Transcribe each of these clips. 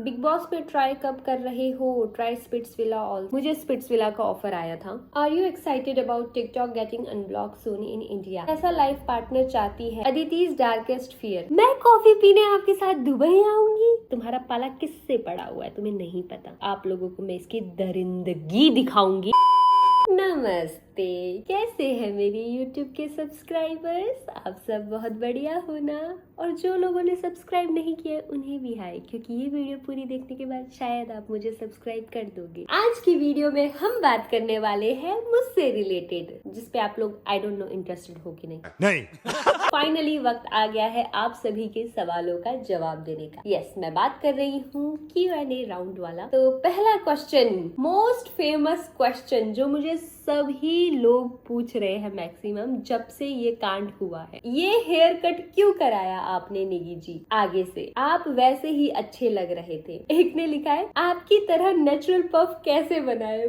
Big boss पे try कब कर रहे हो? Try Splitsvilla all. मुझे स्पिट्सविला का ऑफर आया था। Are you excited about TikTok getting unblock soon in India? ऐसा लाइफ पार्टनर चाहती है अदिति's डार्केस्ट फियर। मैं कॉफी पीने आपके साथ दुबई आऊंगी। तुम्हारा पाला किससे पड़ा हुआ है तुम्हें नहीं पता। आप लोगों को मैं इसकी दरिंदगी दिखाऊंगी। नमस्ते, कैसे हैं मेरी YouTube के सब्सक्राइबर्स? आप सब बहुत बढ़िया हो ना? और जो लोगों ने सब्सक्राइब नहीं किया उन्हें भी हाय, क्योंकि ये वीडियो पूरी देखने के बाद शायद आप मुझे सब्सक्राइब कर दोगे। आज की वीडियो में हम बात करने वाले हैं मुझसे रिलेटेड, जिसपे आप लोग आई डोंट नो इंटरेस्टेड हो कि नहीं। फाइनली वक्त आ गया है आप सभी के सवालों का जवाब देने का। यस, मैं बात कर रही हूँ Q&A राउंड वाला। तो पहला क्वेश्चन, मोस्ट फेमस क्वेश्चन जो मुझे सभी लोग पूछ रहे हैं मैक्सिमम जब से ये कांड हुआ है, ये हेयर कट क्यों कराया आपने निगी जी? आगे से आप वैसे ही अच्छे लग रहे थे। एक ने लिखा है आपकी तरह नेचुरल पफ कैसे बनाए।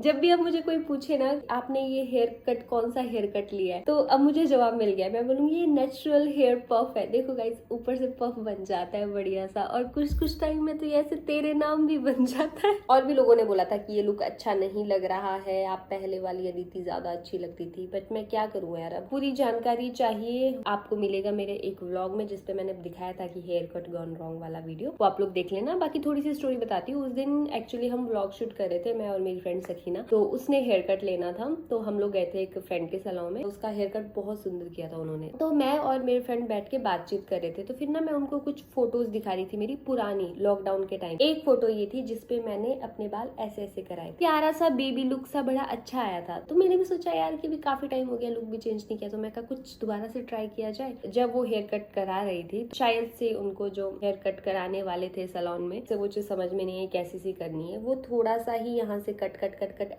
जब भी अब मुझे कोई पूछे ना आपने ये हेयर कट कौन सा हेयर कट लिया है, तो अब मुझे जवाब मिल गया। मैं बोलूंगी ये नेचुरल हेयर पफ है। देखो गाइस, ऊपर से पफ बन जाता है बढ़िया सा, और कुछ टाइम में तो ऐसे तेरे नाम भी बन जाता है। और भी लोगों ने बोला था कि ये लुक अच्छा नहीं लग रहा है, आप पहले वाली अदिति ज्यादा अच्छी लगती थी, बट मैं क्या करूँ यार। अब पूरी जानकारी चाहिए आपको मिलेगा मेरे एक व्लॉग में, जिसपे मैंने दिखाया था कि हेयर कट गॉन रॉन्ग वाला वीडियो, वो आप लोग देख लेना। बाकी थोड़ी सी स्टोरी बताती हूँ। उस दिन एक्चुअली हम व्लॉग शूट कर रहे थे, मैं और मेरी फ्रेंड सखीना। तो उसने हेयर कट लेना था, तो हम लोग गए थे एक फ्रेंड के सैलून में। उसका हेयर कट बहुत सुंदर किया था उन्होंने। तो मैं और मेरे फ्रेंड बैठ के बातचीत कर रहे थे, तो फिर ना मैं उनको कुछ फोटोज दिखा रही थी मेरी पुरानी लॉकडाउन के टाइम। एक फोटो ये थी जिसपे मैंने अपने बाल ऐसे ऐसे कराए, प्यारा सा बेबी लुक सा बड़ा अच्छा आया था। तो मैंने भी सोचा यार कि भी काफी टाइम हो गया, लुक भी चेंज नहीं किया, तो मैं कहा कुछ दोबारा से ट्राई किया जाए। जब वो हेयर कट करा रही थी, शायद से उनको जो हेयर कट कराने वाले थे सैलून में से वो चीज समझ में नहीं है कैसी सी करनी है। वो थोड़ा सा ही यहाँ से कट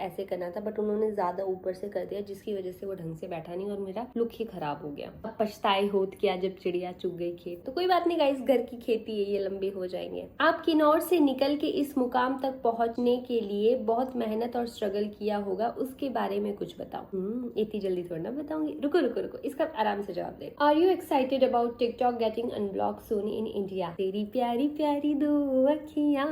ऐसे करना था, बट उन्होंने ज्यादा ऊपर से कर दिया, जिसकी वजह से वो ढंग से बैठा नहीं और मेरा लुक ही खराब हो गया। अब पछताए होत क्या जब चिड़िया चुग गई खेत। तो कोई बात नहीं गाइस, घर की खेती है, ये लंबे हो जाएंगे। आप किन्नौर से निकल के इस मुकाम तक पहुंचने के लिए बहुत मेहनत और स्ट्रगल किया होगा, उसके बारे में कुछ बताओ। इतनी जल्दी थोड़ा ना बताऊंगी, रुको इसका आराम से जवाब दे। Are you excited about TikTok getting unblock soon in India? तेरी प्यारी प्यारी दो अखियां।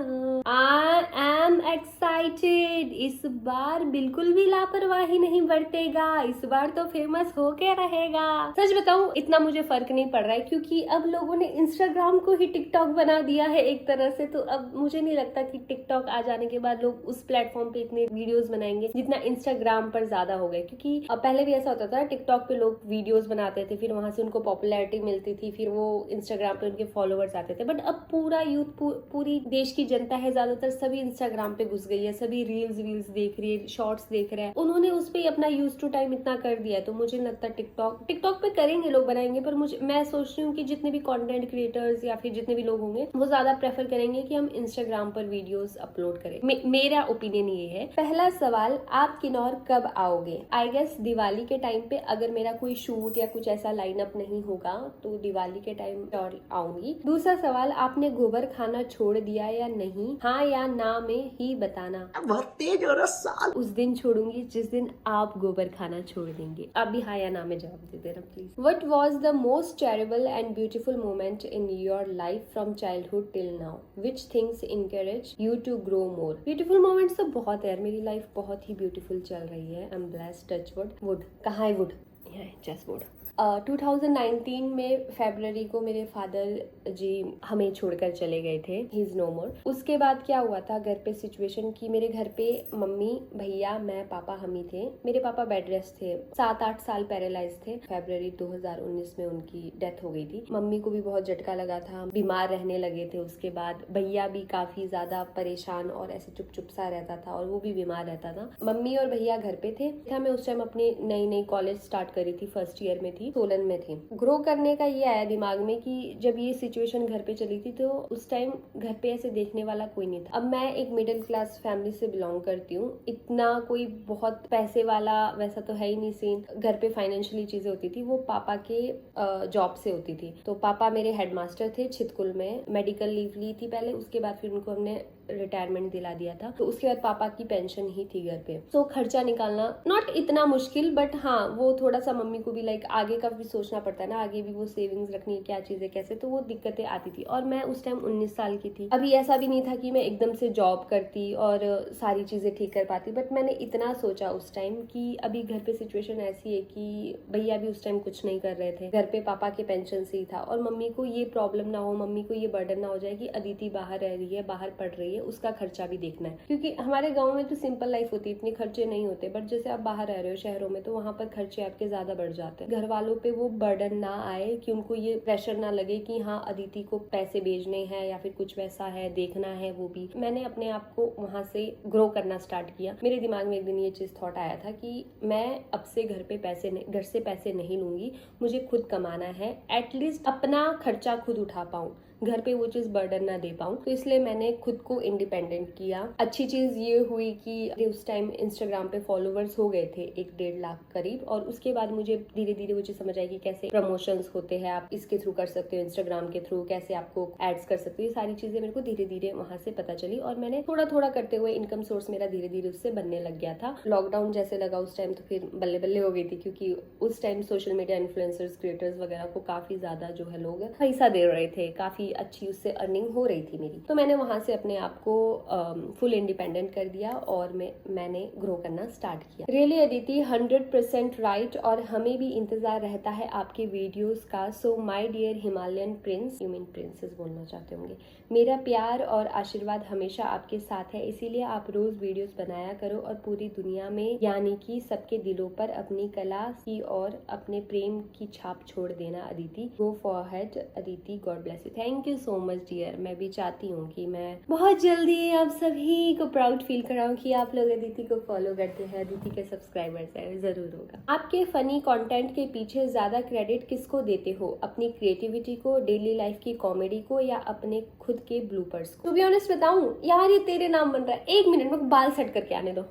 I am excited. इस बार बिल्कुल भी लापरवाही नहीं बरतेगा, इस बार तो फेमस होके रहेगा। सच बताऊं, इतना मुझे फर्क नहीं पड़ रहा है, क्योंकि अब लोगों ने इंस्टाग्राम को ही टिकटॉक बना दिया है एक तरह से। तो अब मुझे नहीं लगता कि टिकटॉक आ जाने के बाद लोग उस प्लेटफॉर्म पे इतने वीडियोस बनाएंगे जितना इंस्टाग्राम पर ज्यादा हो गए। क्योंकि अब पहले भी ऐसा होता था, टिकटॉक पे लोग वीडियोस बनाते थे, फिर वहां से उनको पॉपुलैरिटी मिलती थी, फिर वो इंस्टाग्राम पे उनके फॉलोवर्स आते थे। बट अब पूरा यूथ, पूरी देश की जनता है ज्यादातर, सभी इंस्टाग्राम पे घुस गई है, सभी रील्स देख रही है, शॉर्ट्स देख रहे हैं। उन्होंने उस पे अपना यूज टू टाइम इतना कर दिया है। तो मुझे लगता है टिकटॉक पे करेंगे लोग, बनाएंगे, पर मैं सोच रही हूँ कि जितने भी कंटेंट क्रिएटर्स या फिर जितने भी लोग होंगे वो ज्यादा प्रेफर करेंगे कि हम इंस्टाग्राम पर वीडियोस अपलोड करें। मेरा ओपिनियन ये है। पहला सवाल, आप किन्नौर कब आओगे? आई गेस दिवाली के टाइम पे, अगर मेरा कोई शूट या कुछ ऐसा लाइनअप नहीं होगा तो दिवाली के टाइम और आऊंगी। दूसरा सवाल, आपने गोबर खाना छोड़ दिया या नहीं? हाँ या ना में ही बताना। बहुत तेज हो रहा साल। उस दिन छोड़ूंगी जिस दिन आप गोबर खाना छोड़ देंगे। अब भी हाँ या ना में जवाब दे देना please. What was the most terrible and beautiful moment in your life from childhood till now? Which things encourage you to grow more? Beautiful moments तो बहुत है यार, मेरी लाइफ बहुत ही ब्यूटीफुल चल रही है। I'm blessed, touch wood। Would कहाँ है? वुड है, जस्ट वुड। 2019 में फरवरी को मेरे फादर जी हमें छोड़कर चले गए थे। ही इज नो मोर। उसके बाद क्या हुआ था घर पे सिचुएशन की, मेरे घर पे मम्मी, भैया, मैं, पापा, हम ही थे। मेरे पापा बेड रेस्ट थे, 7-8 साल पैरालाइज थे। फरवरी 2019 में उनकी डेथ हो गई थी। मम्मी को भी बहुत झटका लगा था, बीमार रहने लगे थे। उसके बाद भैया भी काफी ज्यादा परेशान और ऐसे चुप सा रहता था, और वो भी बीमार रहता था। मम्मी और भैया घर पे थे। मैं उस टाइम अपनी नई कॉलेज स्टार्ट करी थी, फर्स्ट ईयर में थी, सोलन में थी। ग्रो करने का ये आया दिमाग में कि जब ये सिचुएशन घर पे चली थी तो उस टाइम घर पे ऐसे देखने वाला कोई नहीं था। अब मैं एक मिडिल क्लास फैमिली से बिलोंग करती हूँ, इतना कोई बहुत पैसे वाला वैसा तो है ही नहीं सीन। घर पे फाइनेंशियली चीजें होती थी वो पापा के जॉब से होती थी। तो पापा मेरे हेडमास्टर थे छितकुल में, मेडिकल लीव ली थी पहले, उसके बाद फिर उनको हमने रिटायरमेंट दिला दिया था, तो उसके बाद पापा की पेंशन ही थी घर पे। तो खर्चा निकालना नॉट इतना मुश्किल, बट हाँ वो थोड़ा सा मम्मी को भी लाइक आगे का भी सोचना पड़ता है ना, आगे भी वो सेविंग्स रखनी है, क्या चीजें कैसे, तो वो दिक्कतें आती थी। और मैं उस टाइम 19 साल की थी। अभी ऐसा भी नहीं था कि मैं एकदम से जॉब करती और सारी चीजें ठीक कर पाती, बट मैंने इतना सोचा उस टाइम कि अभी घर पे सिचुएशन ऐसी है कि भैया भी उस टाइम कुछ नहीं कर रहे थे, घर पे पापा के पेंशन से ही था, और मम्मी को ये प्रॉब्लम ना हो, मम्मी को ये बर्डन ना हो जाए कि अदिति बाहर रह रही है, बाहर पढ़ रही है, उसका खर्चा भी देखना है। क्योंकि हमारे गाँव में तो सिंपल लाइफ होती है, इतने खर्चे नहीं होते, बट जैसे आप बाहर रह रहे हो शहरों में, तो वहाँ पर खर्चे आपके ज्यादा बढ़ जाते हैं। घर वालों पे वो बर्डन ना आए कि उनको ये प्रेशर ना लगे कि हाँ अदिति को पैसे भेजने हैं या फिर कुछ वैसा है, देखना है। वो भी मैंने अपने आप को वहां से ग्रो करना स्टार्ट किया। मेरे दिमाग में एक दिन ये चीज थॉट आया था कि मैं अब से घर से पैसे नहीं लूंगी, मुझे खुद कमाना है, एटलीस्ट अपना खर्चा खुद उठा पाऊं, घर पे वो चीज बर्डन ना दे पाऊं। तो इसलिए मैंने खुद को इंडिपेंडेंट किया। अच्छी चीज ये हुई कि उस टाइम इंस्टाग्राम पे फॉलोवर्स हो गए थे 1-1.5 लाख करीब, और उसके बाद मुझे धीरे धीरे वो चीज समझ आई कि कैसे प्रमोशंस होते हैं, आप इसके थ्रू कर सकते हो, इंस्टाग्राम के थ्रू कैसे आपको एड्स कर सकते हो, ये सारी चीजें मेरे को धीरे धीरे वहां से पता चली। और मैंने थोड़ा थोड़ा करते हुए इनकम सोर्स मेरा धीरे धीरे उससे बनने लग गया था। लॉकडाउन जैसे लगा उस टाइम, तो फिर बल्ले बल्ले हो गई थी, क्योंकि उस time social media influencers, creators वगैरह को काफी ज्यादा जो है लोग पैसा दे रहे थे, काफी अच्छी उससे अर्निंग हो रही थी मेरी। तो मैंने वहां से अपने आप को फुल इंडिपेंडेंट कर दिया और मैंने ग्रो करना स्टार्ट किया। रियली अदिति 100% राइट, और हमें भी इंतजार रहता है आपके वीडियोस का। So my dear Himalayan prince, you mean princess बोलना चाहते होंगे, मेरा प्यार और आशीर्वाद हमेशा आपके साथ है, इसीलिए आप रोज वीडियोस बनाया करो और पूरी दुनिया में यानी कि सबके दिलों पर अपनी कला की और अपने प्रेम की छाप छोड़ देना Aditi. Go forehead Aditi, God bless you. Thank you so much dear. मैं भी चाहती हूँ कि मैं बहुत जल्दी आप सभी को प्राउड फील कराऊं कि आप लोग अदिति को फॉलो करते हैं, अदिति के सब्सक्राइबर्स हैं, जरूर होगा। आपके फनी कंटेंट के पीछे ज्यादा क्रेडिट किसको देते हो, अपनी क्रिएटिविटी को, डेली लाइफ की कॉमेडी को, या अपने खुद के ब्लूपर्स को? टू बी ऑनेस्ट बताऊं यार, ये तेरे नाम बन रहा है, 1 मिनट में बाल सेट करके आने दो।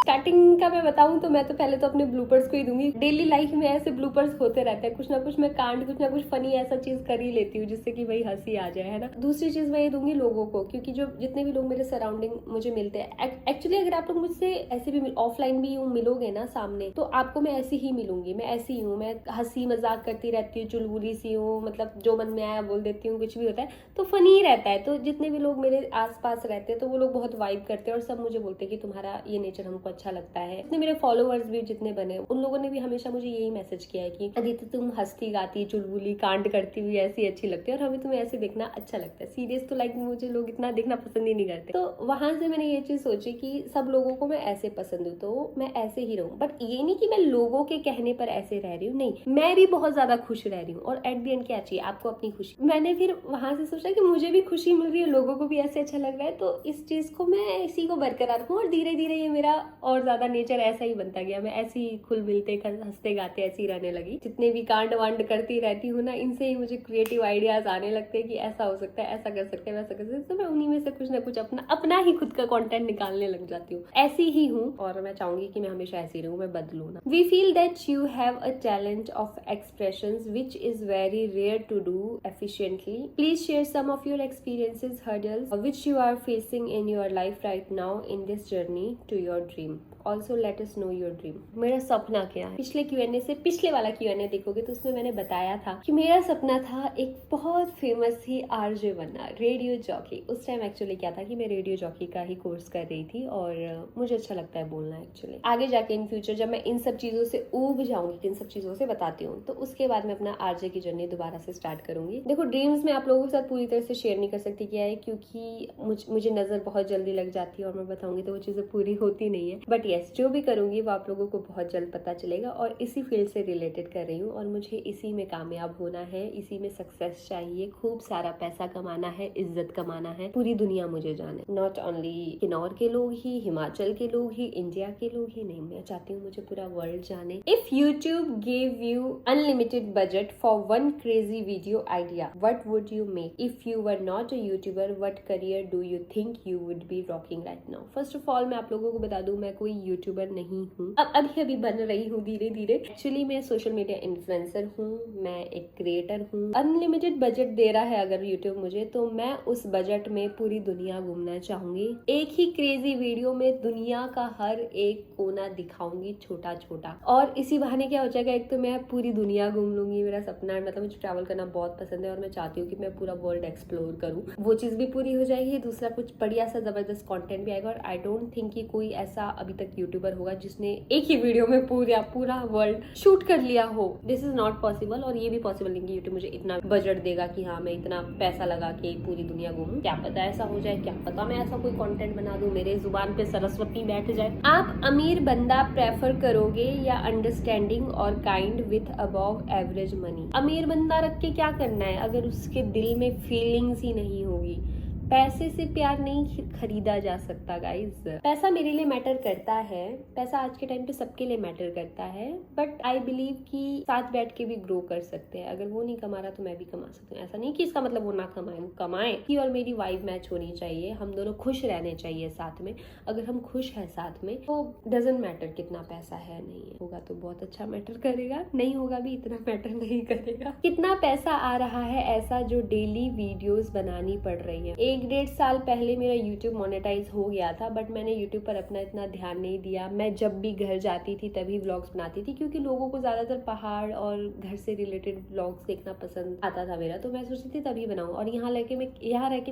स्टार्टिंग का मैं बताऊं तो मैं तो पहले तो अपने ब्लूपर्स को ही दूंगी। डेली लाइफ में ऐसे ब्लूपर्स होते रहते हैं, कुछ ना कुछ मैं कांड, कुछ ना कुछ फनी ऐसा चीज कर ही लेती हूँ जिससे कि भाई हंसी आ जाए, है ना। दूसरी चीज मैं ये दूंगी लोगों को, क्योंकि जो जितने भी लोग मेरे सराउंडिंग मुझे मिलते हैं, एक्चुअली अगर आप लोग मुझसे ऐसे भी ऑफलाइन भी मिलोगे ना सामने, तो आपको मैं ऐसी ही मिलूंगी। मैं ऐसी हूँ, मैं हंसी मजाक करती रहती हूँ, चुलबुली सी हूँ, मतलब जो मन में आया बोल देती हूँ, कुछ भी होता है तो फनी ही रहता है। तो जितने भी लोग मेरे आसपास रहते हैं तो वो लोग बहुत वाइब करते हैं और सब मुझे बोलते हैं कि तुम्हारा ये नेचर हमको अच्छा लगता है। इतने मेरे फॉलोअर्स भी जितने बने, उन लोगों ने भी हमेशा मुझे यही मैसेज किया है कि अदिति तुम हंसती गाती चुलबुली कांड करती हुई ऐसी अच्छी लगती है और हमें तुम्हें ऐसे देखना अच्छा लगता है। सीरियस तो लाइक मुझे लोग इतना देखना पसंद ही नहीं करते। तो वहां से मैंने ये चीज सोची कि सब लोगों को मैं ऐसे पसंद हूँ तो मैं ऐसे ही रहूं। बट ये नहीं कि मैं लोगों के कहने पर ऐसे रह रही हूँ, नहीं, मैं भी बहुत ज्यादा खुश रह रही हूँ। और एट द एंड क्या चाहिए आपको? अपनी खुशी। मैंने फिर वहां से सोचा कि मुझे भी खुशी मिल रही है, लोगों को भी ऐसे अच्छा लग रहा है, तो इस चीज को मैं इसी को बरकरार रखूं। और धीरे धीरे ये मेरा और ज्यादा नेचर ऐसा ही बनता गया। मैं ऐसे ही खुल मिलते हंसते गाते ऐसी रहने लगी। जितने भी कांड वांड करती रहती हूँ ना, इनसे ही मुझे क्रिएटिव आइडियाज आने लगते हैं कि ऐसा हो सकता है, ऐसा कर सकते हैं, वैसा कर सकते हैं। तो मैं उन्हीं में से कुछ ना कुछ अपना ही खुद का कंटेंट निकालने लग जाती हूँ। ऐसी ही हूँ और मैं चाहूंगी कि मैं हमेशा ऐसी रहूँ, मैं बदलूँ ना। We feel that you have a talent of expressions which is very rare to do efficiently. Please share some of your experiences, hurdles which you are facing in your life right now in this journey to your dream. Also let us know your dream. मेरा सपना क्या है? पिछले Q&A से पिछले वाला Q&A देखोगे तो उसमें मैंने बताया था कि मेरा सपना था एक बहुत फेमस ही आरजे बनना, रेडियो जॉकी। उस टाइम एक्चुअली क्या था कि मैं रेडियो जॉकी का ही कोर्स कर रही थी और मुझे अच्छा लगता है बोलना एक्चुअली। आगे जाके इन फ्यूचर जब मैं इन सब चीजों से ऊब जाऊंगी, इन सब चीजों से बताती हूँ, तो उसके बाद मैं अपना आरजे की जर्नी दोबारा से स्टार्ट करूंगी। देखो ड्रीम्स में आप लोगों के साथ पूरी तरह से शेयर नहीं कर सकती क्या है, क्योंकि मुझे नजर बहुत जल्दी लग जाती है और मैं बताऊंगी तो वो चीजें पूरी होती नहीं है। बट यस, जो भी करूंगी वो आप लोगों को बहुत जल्द पता चलेगा। और इसी फील्ड से रिलेटेड कर रही हूँ और मुझे इसी में कामयाब होना है, इसी में सक्सेस चाहिए, खूब सारा पैसा कमाना है, इज्जत कमाना है, पूरी दुनिया मुझे जाने। नॉट ओनली किन्नौर के लोग ही, हिमाचल के लोग ही, इंडिया के लोग ही नहीं, मैं चाहती हूँ मुझे पूरा वर्ल्ड जाने। If YouTube gave you unlimited budget for one crazy video idea, what would you make? If you were not a YouTuber, what career do you think you would be rocking right now? First of all मैं आप लोगों को बता दूं, मैं कोई YouTuber नहीं हूँ, अब अभी बन रही हूँ धीरे धीरे। एक्चुअली मैं सोशल मीडिया इन्फ्लुएंसर हूँ, मैं एक क्रिएटर हूँ। अनलिमिटेड बजट दे रहा है अगर यूट्यूब मुझे, तो मैं उस बजट में पूरी दुनिया घूमना चाहूंगी। एक ही क्रेजी वीडियो में दुनिया का हर एक कोना दिखाऊंगी, छोटा छोटा, और इसी बहाने क्या हो जाएगा, एक तो मैं पूरी दुनिया घूम लूंगी। मेरा सपना है, मतलब मुझे ट्रैवल करना बहुत पसंद है और मैं चाहती हूँ कि मैं पूरा वर्ल्ड एक्सप्लोर करूँ, वो चीज भी पूरी हो जाएगी। दूसरा कुछ बढ़िया सा जबरदस्त कंटेंट भी आएगा। और आई डोंट थिंक कि कोई ऐसा अभी तक यूट्यूबर होगा जिसने एक ही वीडियो में पूरा वर्ल्ड शूट कर लिया हो। दिस इज नॉट पॉसिबल, और ये भी पॉसिबल नहीं कि यूट्यूब मुझे इतना बजट देगा कि हाँ मैं इतना पैसा लगा के पूरी दुनिया घूमूं। क्या पता ऐसा हो जाए, क्या पता मैं ऐसा कोई कंटेंट बना दूं, मेरे जुबान पे सरस्वती बैठ जाए। आप अमीर बंदा प्रेफर करोगे या अंडरस्टैंडिंग और kind with above average money? अमीर बंदा रख के क्या करना है अगर उसके दिल में फीलिंग्स ही नहीं होगी। पैसे से प्यार नहीं खरीदा जा सकता गाइज। पैसा मेरे लिए मैटर करता है, पैसा आज के टाइम पे सबके लिए मैटर करता है, बट आई बिलीव कि साथ बैठ के भी ग्रो कर सकते हैं। अगर वो नहीं कमा रहा तो मैं भी कमा सकती हूँ। ऐसा नहीं कि इसका मतलब वो ना कमाए, वो कमाए कि, और मेरी वाइब मैच होनी चाहिए, हम दोनों खुश रहने चाहिए साथ में। अगर हम खुश हैं साथ में तो डजेंट मैटर कितना पैसा है, नहीं है। होगा तो बहुत अच्छा मैटर करेगा, नहीं होगा भी इतना मैटर नहीं करेगा। कितना पैसा आ रहा है ऐसा जो डेली वीडियोस बनानी पड़ रही है? 1-1.5 साल पहले मेरा YouTube मोनेटाइज हो गया था, बट मैंने YouTube पर अपना इतना ध्यान नहीं दिया। मैं जब भी घर जाती थी तभी व्लॉग्स बनाती थी, क्योंकि लोगों को ज्यादातर पहाड़ और घर से रिलेटेड व्लॉग्स देखना पसंद आता था मेरा, तो मैं सोचती थी तभी बनाऊं। और यहाँ रह के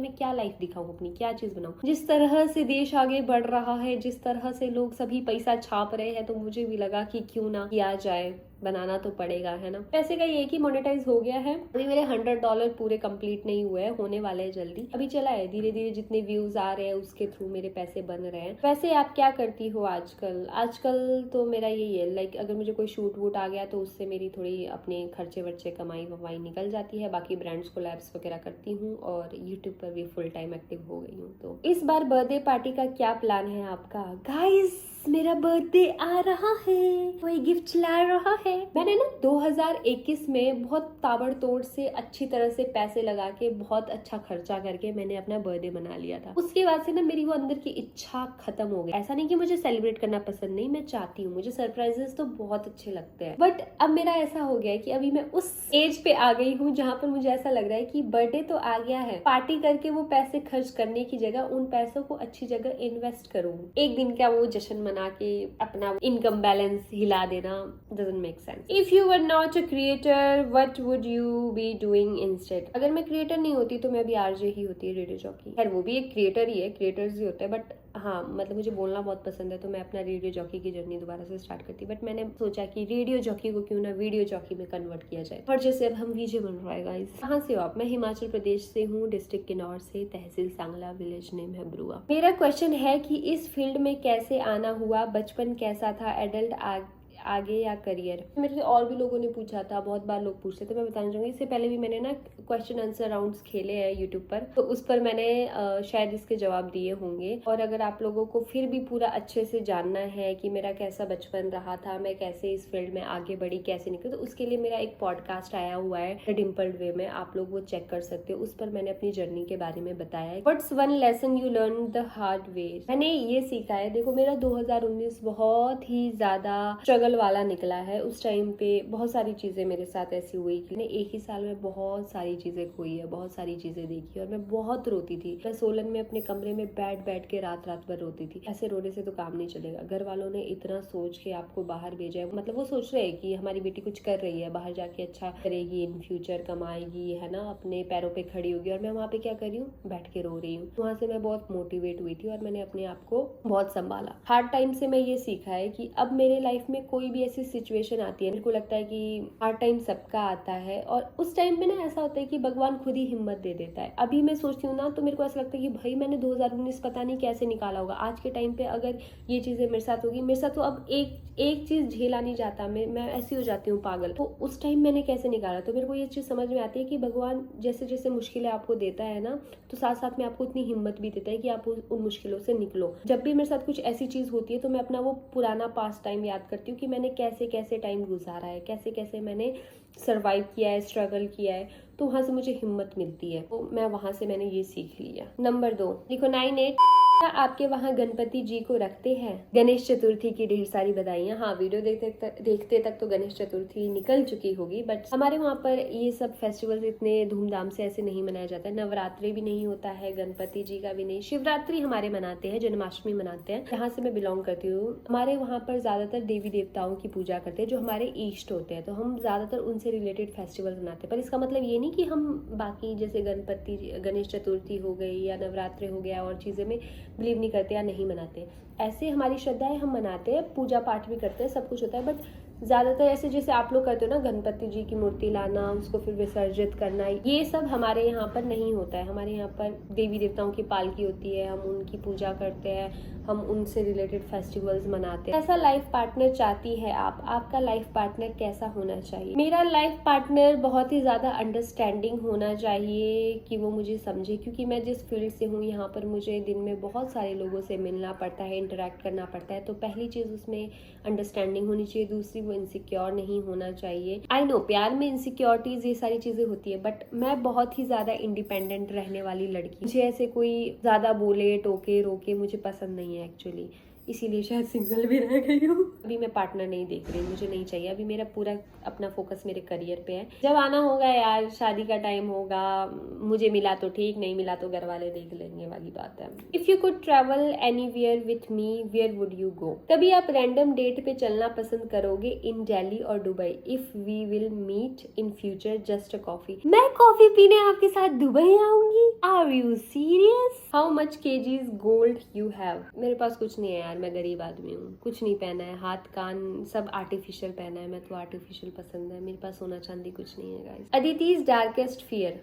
मैं क्या लाइफ दिखाऊं अपनी, क्या चीज बनाऊं। जिस तरह से देश आगे बढ़ रहा है, जिस तरह से लोग सभी पैसा छाप रहे हैं, तो मुझे भी लगा कि क्यों ना किया जाए, बनाना तो पड़ेगा, है ना। पैसे का ये कि मोनेटाइज हो गया है, अभी मेरे $100 पूरे कंप्लीट नहीं हुए हैं, होने वाले हैं जल्दी। अभी चला है धीरे धीरे, जितने व्यूज आ रहे हैं उसके थ्रू मेरे पैसे बन रहे हैं। वैसे आप क्या करती हो आजकल? आजकल तो मेरा यही है, लाइक अगर मुझे कोई शूट वूट आ गया तो उससे मेरी थोड़ी अपने खर्चे वर्चे कमाई वमाई निकल जाती है। बाकी ब्रांड्स कोलैब्स वगैरह करती हूँ और यूट्यूब पर भी फुल टाइम एक्टिव हो गई हूँ। तो इस बार बर्थडे पार्टी का क्या प्लान है आपका? गाइस मेरा बर्थडे आ रहा है, कोई गिफ्ट ला रहा है। मैंने ना 2021 में बहुत ताबड़तोड़ से अच्छी तरह से पैसे लगा के बहुत अच्छा खर्चा करके मैंने अपना बर्थडे मना लिया था। उसके बाद से ना मेरी वो अंदर की इच्छा खत्म हो गई। ऐसा नहीं कि मुझे सेलिब्रेट करना पसंद नहीं, मैं चाहती हूँ, मुझे सरप्राइजेस तो बहुत अच्छे लगते हैं, बट अब मेरा ऐसा हो गया है कि अभी मैं उस एज पे आ गई हूँ जहाँ पर मुझे ऐसा लग रहा है कि बर्थडे तो आ गया है, पार्टी करके वो पैसे खर्च करने की जगह उन पैसों को अच्छी जगह इन्वेस्ट करूँ। एक दिन क्या वो जश्न मना के अपना इनकम बैलेंस हिला देना doesn't make sense. If you were not a creator, what would you be doing instead? अगर मैं क्रिएटर नहीं होती तो मैं भी आरजे ही होती, रेडियो जॉकी। खैर वो भी एक क्रिएटर ही है, क्रिएटर्स ही होते हैं, बट हाँ मतलब मुझे बोलना बहुत पसंद है तो मैं अपना रेडियो जॉकी की जर्नी दोबारा से स्टार्ट करती। बट मैंने सोचा कि रेडियो जॉकी को क्यों ना वीडियो जॉकी में कन्वर्ट किया जाए, और जैसे अब हम वीजे बन रहा है गाइस। कहाँ से हो आप? मैं हिमाचल प्रदेश से हूँ, डिस्ट्रिक्ट किन्नौर से, तहसील सांगला, विलेज नेम है ब्रुआ। मेरा क्वेश्चन है कि इस फील्ड में कैसे आना हुआ, बचपन कैसा था, एडल्ट आगे या करियर? मेरे से और भी लोगों ने पूछा था, बहुत बार लोग पूछते थे, मैं बताना चाहूंगी। इससे पहले भी मैंने ना क्वेश्चन आंसर राउंड्स खेले हैं यूट्यूब पर, तो उस पर मैंने शायद इसके जवाब दिए होंगे। और अगर आप लोगों को फिर भी पूरा अच्छे से जानना है कि मेरा कैसा बचपन रहा था, मैं कैसे इस फील्ड में आगे बढ़ी, कैसे निकली, तो उसके लिए मेरा एक पॉडकास्ट आया हुआ है डिम्पल्ड वे में, आप लोग वो चेक कर सकते हो। उस पर मैंने अपनी जर्नी के बारे में बताया है। What's one lesson you learn the hard way? मैंने ये सीखा है, देखो मेरा 2019 बहुत ही ज्यादा स्ट्रगल वाला निकला है। उस टाइम पे बहुत सारी चीजें मेरे साथ ऐसी हुई कि मैंने एक ही साल में बहुत सारी चीजें खोई है, बहुत सारी चीजें देखी, और मैं बहुत रोती थी। मैं सोलन में अपने कमरे में बैठ के रात भर रोती थी। ऐसे रोने से तो काम नहीं चलेगा। घर वालों ने इतना सोच के आपको बाहर भेजा है, मतलब वो सोच रहे हैं कि हमारी बेटी कुछ कर रही है, बाहर जाके अच्छा करेगी, इन फ्यूचर कमाएगी, है ना, अपने पैरों पे खड़ी होगी, और मैं वहाँ पे क्या कर रही हूँ, बैठ के रो रही हूँ। वहाँ से मैं बहुत मोटिवेट हुई थी और मैंने अपने आप को बहुत संभाला। हार्ड टाइम से मैं ये सीखा है कि अब मेरे लाइफ में कोई भी ऐसी सिचुएशन आती है, मेरे को लगता है कि हार्ड टाइम सबका आता है, और उस टाइम पे ना ऐसा होता है कि भगवान खुद ही हिम्मत दे देता है। अभी मैं सोचती हूँ ना तो मेरे को ऐसा लगता है कि भाई मैंने 2019 पता नहीं कैसे निकाला होगा। आज के टाइम पे अगर ये चीजें मेरे साथ होगी, मेरे साथ तो अब एक चीज झेला नहीं जाता, मैं ऐसी हो जाती हूँ पागल। तो उस टाइम मैंने कैसे निकाला, तो मेरे को ये चीज समझ में आती है कि भगवान जैसे जैसे मुश्किलें आपको देता है ना, तो साथ साथ में आपको इतनी हिम्मत भी देता है कि आप उन मुश्किलों से निकलो। जब भी मेरे साथ कुछ ऐसी चीज होती है तो मैं अपना वो पुराना पास्ट टाइम याद करती हूँ कि मैंने कैसे कैसे टाइम गुजारा है, कैसे कैसे मैंने सरवाइव किया है, स्ट्रगल किया है, तो वहां से मुझे हिम्मत मिलती है। तो मैं वहां से मैंने ये सीख लिया। नंबर 2 लिखो 98 क्या आपके वहाँ गणपति जी को रखते हैं? गणेश चतुर्थी की ढेर सारी बधाइयाँ। हाँ, वीडियो देखते तक तो गणेश चतुर्थी निकल चुकी होगी, बट हमारे वहाँ पर ये सब फेस्टिवल्स इतने धूमधाम से ऐसे नहीं मनाया जाता है। नवरात्रि भी नहीं होता है, गणपति जी का भी नहीं। शिवरात्रि हमारे मनाते हैं, जन्माष्टमी मनाते हैं। जहाँ से मैं बिलोंग करती हूँ, हमारे वहाँ पर ज्यादातर देवी देवताओं की पूजा करते हैं जो हमारे ईष्ट होते हैं, तो हम ज्यादातर उनसे रिलेटेड फेस्टिवल मनाते हैं। पर इसका मतलब ये नहीं कि हम बाकी जैसे गणेश चतुर्थी हो गई या नवरात्रि हो गया और चीजें में बिलीव नहीं करते या नहीं मनाते। ऐसे हमारी श्रद्धा है, हम मनाते हैं, पूजा पाठ भी करते हैं, सब कुछ होता है। बट ज्यादातर ऐसे जैसे आप लोग करते हो ना, गणपति जी की मूर्ति लाना, उसको फिर विसर्जित करना, ये सब हमारे यहाँ पर नहीं होता है। हमारे यहाँ पर देवी देवताओं की पालकी होती है, हम उनकी पूजा करते हैं, हम उनसे रिलेटेड फेस्टिवल्स मनाते हैं। ऐसा लाइफ पार्टनर चाहती है आप, आपका लाइफ पार्टनर कैसा होना चाहिए? मेरा लाइफ पार्टनर बहुत ही ज्यादा अंडरस्टैंडिंग होना चाहिए कि वो मुझे समझे, क्योंकि मैं जिस फील्ड से हूँ यहाँ पर मुझे दिन में बहुत सारे लोगों से मिलना पड़ता है, इंटरेक्ट करना पड़ता है। तो पहली चीज उसमें अंडरस्टैंडिंग होनी चाहिए। दूसरी, वो इनसिक्योर नहीं होना चाहिए। आई नो प्यार में इनसिक्योरिटीज ये सारी चीजें होती है, बट मैं बहुत ही ज्यादा इंडिपेंडेंट रहने वाली लड़की। मुझे ऐसे कोई ज्यादा बोले टोके रोके मुझे पसंद नहीं है एक्चुअली, इसीलिए शायद सिंगल भी रह गई हूँ। अभी मैं पार्टनर नहीं देख रही, मुझे नहीं चाहिए। अभी मेरा पूरा अपना फोकस मेरे करियर पे है। जब आना होगा यार, शादी का टाइम होगा, मुझे मिला तो ठीक, नहीं मिला तो घर वाले देख लेंगे वाली बात है। If you could travel anywhere with me, where would you go? कभी आप रैंडम डेट पे चलना पसंद करोगे इन दिल्ली और Dubai? If we will meet in future just a coffee. मैं कॉफी पीने आपके साथ दुबई आऊंगी? Are you serious? How much KGs gold you have? मेरे पास कुछ नहीं है यार, मैं गरीब आदमी हूँ, कुछ नहीं पहना है, हाथ कान सब आर्टिफिशियल पहना है। मैं तो आर्टिफिशियल पसंद है, मेरे पास सोना चांदी कुछ नहीं है गाइस। अदिति's darkest fear.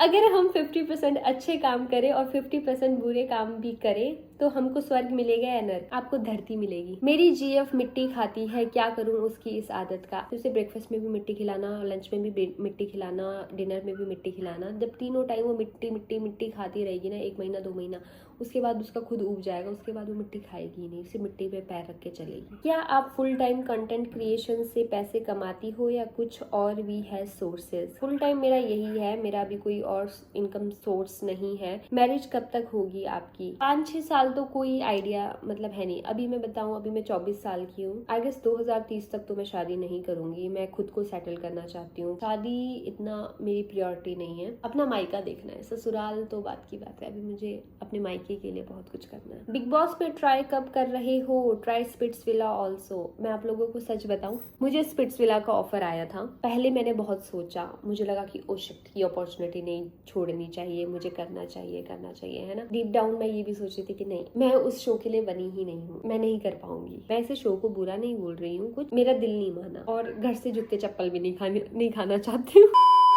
अगर हम 50% अच्छे काम करें और 50% बुरे काम भी करें तो हमको स्वर्ग मिलेगा या नर्क? आपको धरती मिलेगी। मेरी जीएफ मिट्टी खाती है, क्या करूं उसकी इस आदत का? उसे ब्रेकफास्ट में भी मिट्टी खिलाना, लंच में भी मिट्टी खिलाना, डिनर में भी मिट्टी खिलाना। जब तीनों टाइम वो मिट्टी मिट्टी मिट्टी खाती रहेगी ना, 1 महीना 2 महीना, उसके बाद उसका खुद उग जाएगा, उसके बाद वो मिट्टी खाएगी नहीं, उसे मिट्टी पे पैर रख के चलेगी। क्या आप फुल टाइम कंटेंट क्रिएशन से पैसे कमाती हो या कुछ और भी है सोर्सेज? फुल टाइम मेरा यही है, मेरा भी कोई और इनकम सोर्स नहीं है। मैरिज कब तक होगी आपकी? 5-6 साल तो कोई आइडिया मतलब है नहीं। अभी मैं बताऊं, अभी मैं 24 साल की हूँ। आई गेस 2030 तक तो मैं शादी नहीं करूंगी। मैं खुद को सेटल करना चाहती हूँ। शादी इतना मेरी प्रायोरिटी नहीं है। अपना मायका देखना है, ससुराल तो बात की बात है। अभी मुझे अपने मायके के लिए बहुत कुछ करना है। बिग बॉस में ट्राई कब कर रहे हो? Try Splitsvilla also. मैं आप लोगों को सच बताऊं, मुझे स्पिट्सविला का ऑफर आया था। पहले मैंने बहुत सोचा, मुझे लगा कि ओ शिट, ये अपॉर्चुनिटी नहीं छोड़नी चाहिए, मुझे करना चाहिए है ना। डीप डाउन मैं ये भी सोच रही थी कि नहीं, मैं उस शो के लिए बनी ही नहीं हूँ, मैं नहीं कर पाऊंगी। मैं इसे शो को बुरा नहीं बोल रही हूँ, कुछ मेरा दिल नहीं माना और घर से जूते चप्पल भी नहीं खाना चाहती हूँ।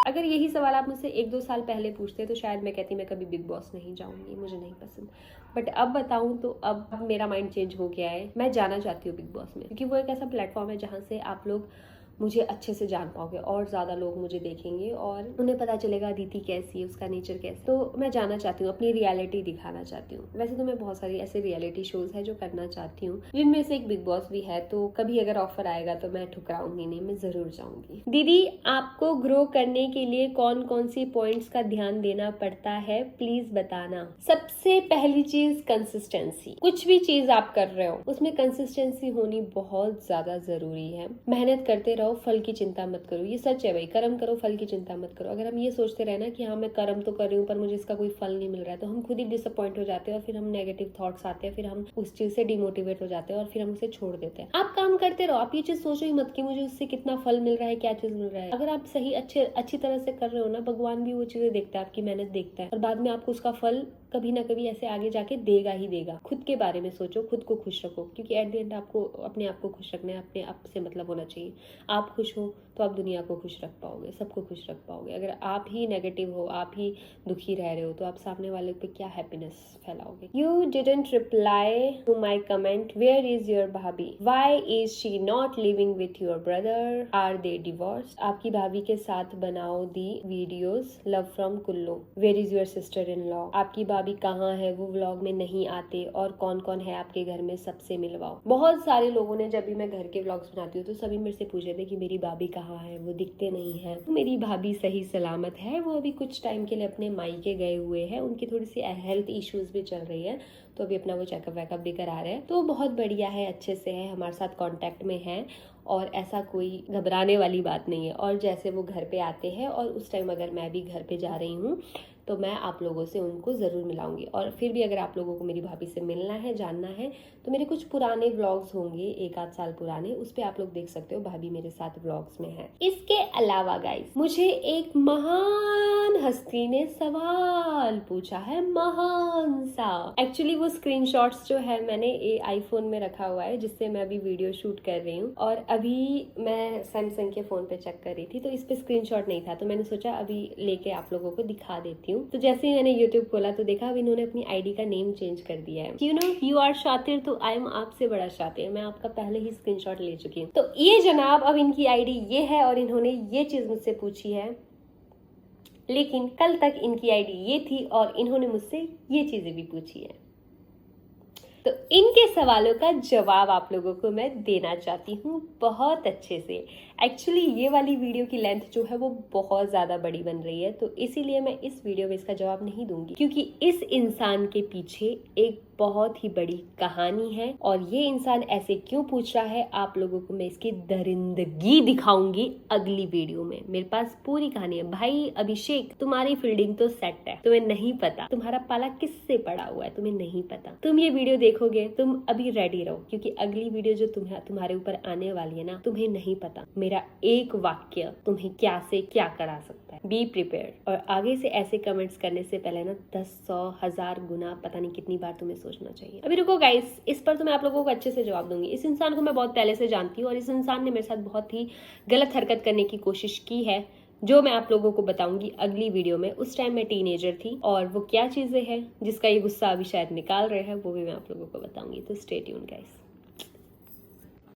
अगर यही सवाल आप मुझसे 1-2 साल पहले पूछते तो शायद मैं कहती मैं कभी बिग बॉस नहीं जाऊंगी, मुझे नहीं पसंद। बट अब बताऊं तो अब मेरा माइंड चेंज हो गया है। मैं जाना चाहती हूँ बिग बॉस में, क्योंकि वो एक ऐसा प्लेटफॉर्म है जहाँ से आप लोग मुझे अच्छे से जान पाओगे और ज्यादा लोग मुझे देखेंगे और उन्हें पता चलेगा अदिति कैसी है, उसका नेचर कैसा। तो मैं जाना चाहती हूँ, अपनी रियलिटी दिखाना चाहती हूँ। वैसे तो मैं बहुत सारी ऐसे रियलिटी शोज है जो करना चाहती हूँ, जिनमें से एक बिग बॉस भी है। तो कभी अगर ऑफर आएगा तो मैं ठुकराऊंगी नहीं, मैं जरूर जाऊंगी। दीदी, आपको ग्रो करने के लिए कौन कौन सी पॉइंट्स का ध्यान देना पड़ता है, प्लीज बताना। सबसे पहली चीज कंसिस्टेंसी। कुछ भी चीज आप कर रहे हो उसमें कंसिस्टेंसी होनी बहुत ज्यादा जरूरी है। मेहनत करते रहो, फल की चिंता मत करो। ये सच है भाई, कर्म करो, फल की चिंता मत करो। अगर हम ये सोचते रहे ना कि हाँ मैं कर्म तो कर रही हूँ पर मुझे इसका कोई फल नहीं मिल रहा है, तो हम खुद ही डिसअपॉइंट हो जाते हैं और फिर हम नेगेटिव थॉट्स आते हैं, फिर हम उस चीज से डिमोटिवेट हो जाते हैं और फिर हम उसे छोड़ देते हैं। आप काम करते रहो, आप ये चीज सोचो ही मत कि मुझे उससे कितना फल मिल रहा है, क्या चीज मिल रहा है। अगर आप सही अच्छी तरह से कर रहे हो ना, भगवान भी वो चीजें देखता है, आपकी मेहनत देखता है और बाद में आपको उसका फल कभी ना कभी ऐसे आगे जाके देगा ही देगा। खुद के बारे में सोचो, खुद को खुश रखो, क्योंकि एट द एंड आपको अपने आप को खुश रखना है, अपने आप से मतलब होना चाहिए। आप खुश हो तो आप दुनिया को खुश रख पाओगे, सबको खुश रख पाओगे। अगर आप ही नेगेटिव हो, आप ही दुखी रह रहे हो, तो आप सामने वाले पे क्या हैप्पीनेस फैलाओगे। You didn't reply to my comment, where is your bhabhi, why is she not living with your brother, are they divorce. आपकी भाभी के साथ बनाओ the videos, love from Kullu. Where is your sister in law, आपकी भाभी कहाँ है, वो व्लॉग में नहीं आते, और कौन कौन है आपके घर में, सबसे मिलवाओ। बहुत सारे लोगों ने, जब भी मैं घर के व्लॉग्स बनाती हूँ तो सभी मेरे से पूछे थे कि मेरी भाभी कहाँ कहाँ है, वो दिखते नहीं है। मेरी भाभी सही सलामत है, वो अभी कुछ टाइम के लिए अपने मायके गए हुए हैं, उनकी थोड़ी सी हेल्थ इश्यूज भी चल रही है, तो अभी अपना वो चेकअप वेकअप भी करा रहे हैं। तो बहुत बढ़िया है, अच्छे से है, हमारे साथ कांटेक्ट में है और ऐसा कोई घबराने वाली बात नहीं है। और जैसे वो घर पे आते हैं और उस टाइम अगर मैं भी घर पे जा रही हूँ तो मैं आप लोगों से उनको ज़रूर मिलाऊंगी। और फिर भी अगर आप लोगों को मेरी भाभी से मिलना है, जानना है, तो मेरे कुछ पुराने व्लॉग्स होंगे 1 आध साल पुराने, उस पर आप लोग देख सकते हो, भाभी मेरे साथ व्लॉग्स में है। इसके अलावा गाइस, मुझे एक महान हस्ती ने सवाल पूछा है, महान सा। एक्चुअली वो स्क्रीनशॉट्स जो है मैंने आईफोन में रखा हुआ है, जिससे मैं अभी वीडियो शूट कर रही हूँ, और अभी मैं सैमसंग के फोन पे चेक कर रही थी, तो इस पे स्क्रीनशॉट नहीं था, तो मैंने सोचा अभी लेके आप लोगों को दिखा देती हूँ। तो जैसे ही मैंने यूट्यूब खोला तो देखा अब इन्होंने अपनी आईडी का नेम चेंज कर दिया है। यू नो यू आर शातिर, तो आई एम आपसे बड़ा शातिर, मैं आपका पहले ही स्क्रीनशॉट ले चुकी हूँ। तो ये जनाब अब इनकी आईडी ये है और इन्होंने ये चीज मुझसे पूछी है, लेकिन कल तक इनकी आईडी ये थी और इन्होंने मुझसे ये चीजें भी पूछी है। तो इनके सवालों का जवाब आप लोगों को मैं देना चाहती हूँ बहुत अच्छे से। एक्चुअली ये वाली वीडियो की लेंथ जो है वो बहुत ज़्यादा बड़ी बन रही है, तो इसीलिए मैं इस वीडियो में इसका जवाब नहीं दूंगी, क्योंकि इस इंसान के पीछे एक बहुत ही बड़ी कहानी है और ये इंसान ऐसे क्यों पूछ रहा है आप लोगों को मैं इसकी दरिंदगी दिखाऊंगी अगली वीडियो में। मेरे पास पूरी कहानी है। भाई अभिषेक, तुम्हारी फील्डिंग तो सेट है, तुम्हें नहीं पता तुम्हारा पाला किससे पड़ा हुआ है, तुम्हें नहीं पता। तुम ये वीडियो देखोगे, तुम अभी रेडी रहो, क्योंकि अगली वीडियो जो तुम्हारे ऊपर आने वाली है ना, तुम्हें नहीं पता मेरा एक वाक्य तुम्हें क्या से क्या करा सकता है। Be prepared. और आगे से ऐसे कमेंट्स करने से पहले ना 10, 100, 1000 गुना पता नहीं कितनी बार तुम्हें सोचना चाहिए। अभी रुको गाइस, इस पर तो मैं आप लोगों को अच्छे से जवाब दूंगी। इस इंसान को मैं बहुत पहले से जानती हूँ और इस इंसान ने मेरे साथ बहुत ही गलत हरकत करने की कोशिश की है, जो मैं आप लोगों को बताऊंगी अगली वीडियो में। उस टाइम मैं टीनेजर थी और वो क्या चीजें हैं जिसका ये गुस्सा अभी शायद निकाल रहे हैं, वो भी मैं आप लोगों को बताऊंगी। तो स्टे ट्यून्ड गाइस।